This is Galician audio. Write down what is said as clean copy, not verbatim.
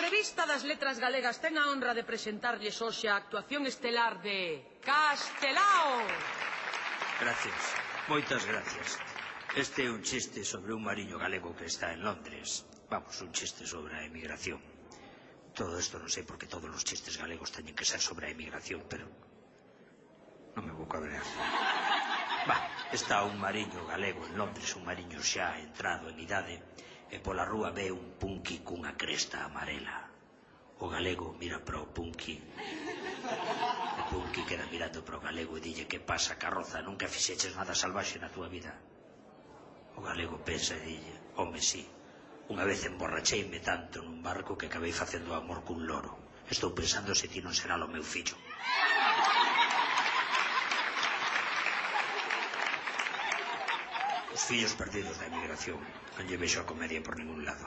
Revista das Letras Galegas ten a honra de presentarlles hoxe a actuación estelar de Castelao. Gracias, moitas gracias. Este é un chiste sobre un mariño galego que está en Londres. Vamos, un chiste sobre a emigración. Todo isto non sei porque todos os chistes galegos teñen que ser sobre a emigración, pero non me vou cabrear. Está un mariño galego en Londres, un mariño xa entrado en idade, e pola rúa ve un punky cunha cresta amarela. O galego mira para o punky. O punky queda mirando para o galego e dille: que pasa, carroza, nunca fixeches nada salvaxe na túa vida? O galego pensa e dille: home, sí, unha vez emborracheime tanto nun barco que acabei facendo amor cun loro. Estou pensando se ti non será o meu fillo. Os fillos perdidos da emigración. Non lle vexo a comedia por ningún lado.